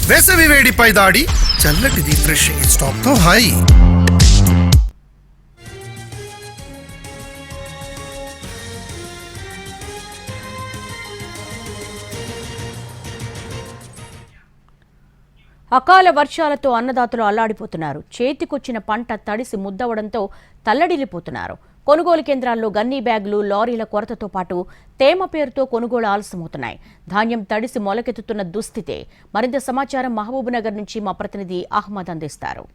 వేసవి వేడిపై దాడి, చల్లటి రిఫ్రెషింగ్ స్టాప్ తో హాయి. అకాల వర్షాలతో అన్నదాతలు అల్లాడిపోతున్నారు. చేతికొచ్చిన పంట తడిసి ముద్దవడంతో తల్లడిల్లిపోతున్నారు. కొనుగోలు కేంద్రాల్లో గన్నీ బ్యాగులు, లారీల కొరతతో పాటు తేమ పేరుతో కొనుగోలు ఆలస్యమవుతున్నాయి. ధాన్యం తడిసి మొలకెత్తుతున్న దుస్థితే. మరింత సమాచారం మహబూబ్నగర్ నుంచి మా ప్రతినిధి అహ్మద్ అందిస్తారు.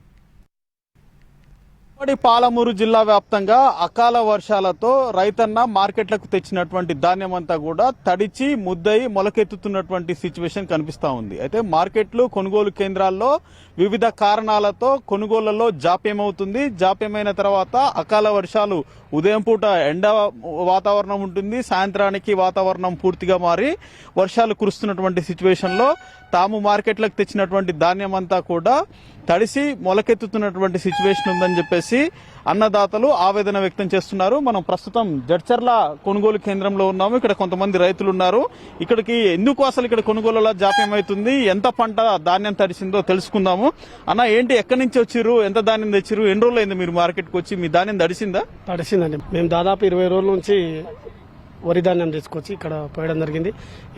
పాలమూరు జిల్లా వ్యాప్తంగా అకాల వర్షాలతో రైతన్న మార్కెట్లకు తెచ్చినటువంటి ధాన్యం అంతా కూడా తడిచి ముద్దయి మొలకెత్తుతున్నటువంటి సిచ్యువేషన్ కనిపిస్తా ఉంది. అయితే మార్కెట్లు, కొనుగోలు కేంద్రాల్లో వివిధ కారణాలతో కొనుగోళ్లలో జాప్యమవుతుంది. జాప్యమైన తర్వాత అకాల వర్షాలు ఉదయం పూట ఎండ వాతావరణం ఉంటుంది, సాయంత్రానికి వాతావరణం పూర్తిగా మారి వర్షాలు కురుస్తున్నటువంటి సిచ్యువేషన్ లో తాము మార్కెట్లకు తెచ్చినటువంటి ధాన్యం అంతా కూడా తడిసి మొలకెత్తుతున్నటువంటి సిచ్యువేషన్ ఉందని చెప్పేసి అన్నదాతలు ఆవేదన వ్యక్తం చేస్తున్నారు. మనం ప్రస్తుతం జడ్చర్ల కొనుగోలు కేంద్రంలో ఉన్నాము. ఇక్కడ కొంతమంది రైతులు ఉన్నారు. ఇక్కడికి ఎందుకు అసలు ఇక్కడ కొనుగోలులో జాప్యం అవుతుంది, ఎంత పంట ధాన్యం తడిసిందో తెలుసుకుందాము. అన్న, ఏంటి, ఎక్కడి నుంచి వచ్చిర్రు, ఎంత ధాన్యం తెచ్చిర్రు, ఎన్ని రోజులు అయింది మీరు మార్కెట్కి వచ్చి? మీ ధాన్యం తడిసిందా? తడిసిందండి. మేము దాదాపు 20 రోజుల నుంచి వరి ధాన్యం తీసుకొచ్చి ఇక్కడ పోయడం జరిగింది.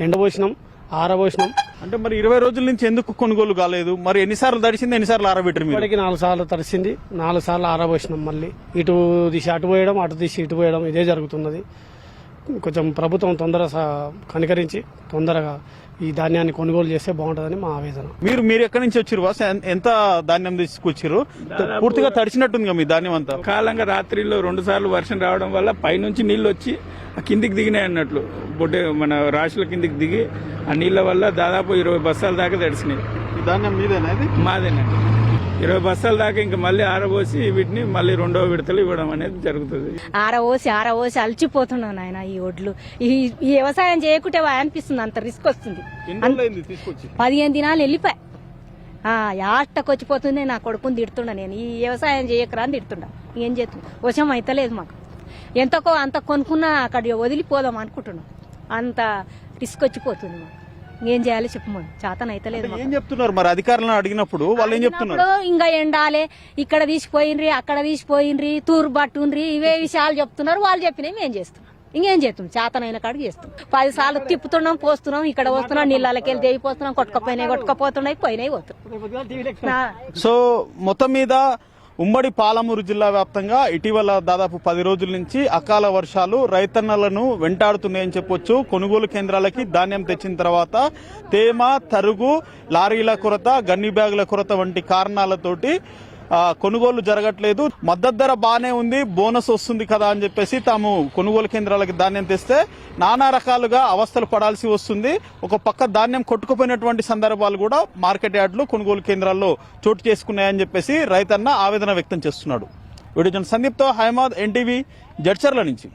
ఎండబోసినాం, ఆరబోసినాం. అంటే మరి 20 రోజుల నుంచి ఎందుకు కొనుగోలు కాలేదు? మరి ఎన్నిసార్లు తడిసింది, ఎన్నిసార్లు ఆరబెట్టారు? ఇప్పటికి 4 సార్లు తడిసింది, 4 సార్లు ఆరబోసినాం. మళ్ళీ ఇటు తీసి అటు పోయడం, అటు తీసి ఇటు పోయడం, ఇదే జరుగుతున్నది. కొంచెం ప్రభుత్వం కనికరించి తొందరగా ఈ ధాన్యాన్ని కొనుగోలు చేస్తే బాగుంటుందని మా ఆవేదన. మీరు ఎక్కడి నుంచి వచ్చిరు? ఎంత ధాన్యం తీసుకొచ్చిరు? పూర్తిగా తడిచినట్టుంది మీ ధాన్యం అంతా. కాలంగా రాత్రిలో 2 సార్లు వర్షం రావడం వల్ల పైనుంచి నీళ్లు వచ్చి కిందికి దిగినాయి అన్నట్లు. మన రాశుల కిందికి దిగి ఆ నీళ్ల వల్ల దాదాపు 20 బస్తాల దాకా తడిసినాయి. ఈ ధాన్యం మీదేనా? మాదేనండి. 20 బస్తాల దాకా ఇంకా మళ్ళీ ఆరబోసి వీటిని మళ్ళీ 2వ విడతలు ఇవ్వడం అనేది జరుగుతుంది. ఆరబోసి అలచిపోతున్నాను ఆయన. ఈ ఒడ్లు ఈ వ్యవసాయం చేయకుంటే అనిపిస్తుంది, అంత రిస్క్ వస్తుంది. 15 దినాలు వెళ్ళిపోయి యాష్టకొచ్చిపోతుంది. నా కొడుకుని తిడుతుండ, నేను ఈ వ్యవసాయం చేయకరా అని తిడుతుండ. ఏం చేస్తుంది, వశం అయితలేదు మాకు. ఎంతకో అంత కొనుక్కున్నా అక్కడ వదిలిపోదాం అనుకుంటున్నాం. అంత రిస్క్ వచ్చిపోతుంది మాకు. ఏం చేయాలి చెప్పమని చేతనైతలేదు. ఏం చెప్తున్నారు మరి అధికారులను అడిగినప్పుడు? వాళ్ళు ఏం చెప్తున్నారు? ఇంకా ఎండాలే, ఇక్కడ తీసిపోయినరి, అక్కడ తీసిపోయినరి, తూరు పట్టుండ్రి, ఇవే విషయాలు చెప్తున్నారు. వాళ్ళు చెప్పినవి మేము చేస్తున్నాం. ఇంకేం చేస్తున్నాం, చేతనైన కాడికి చేస్తున్నాం. 10 సార్లు తిప్పుతున్నాం, పోస్తున్నాం, ఇక్కడ వస్తున్నాం, నీళ్ళకి వెళ్ళి దేవిపోతున్నాం. కొట్టుకపోతున్నాయి, పోయినాయి పోతున్నాం. సో మొత్తం మీద ఉమ్మడి పాలమూరు జిల్లా వ్యాప్తంగా ఇటీవల దాదాపు 10 రోజుల నుంచి అకాల వర్షాలు రైతన్నలను వెంటాడుతున్నాయని చెప్పొచ్చు. కొనుగోలు కేంద్రాలకి ధాన్యం తెచ్చిన తర్వాత తేమ, తరుగు, లారీల కొరత, గన్ని బ్యాగుల కొరత వంటి కారణాలతోటి కొనుగోలు జరగట్లేదు. మద్దతు ధర బానే ఉంది, బోనస్ వస్తుంది కదా అని చెప్పేసి తాము కొనుగోలు కేంద్రాలకి ధాన్యం తెస్తే నానా రకాలుగా అవస్థలు పడాల్సి వస్తుంది. ఒక పక్క ధాన్యం కొట్టుకుపోయినటువంటి సందర్భాలు కూడా మార్కెట్ యార్డులు, కొనుగోలు కేంద్రాల్లో చోటు చేసుకున్నాయని చెప్పేసి రైతన్న ఆవేదన వ్యక్తం చేస్తున్నాడు. వీడియో జర్నలిస్ట్ సందీప్తో హైమాద్, ఎన్టీవీ, జడ్చర్ల నుంచి.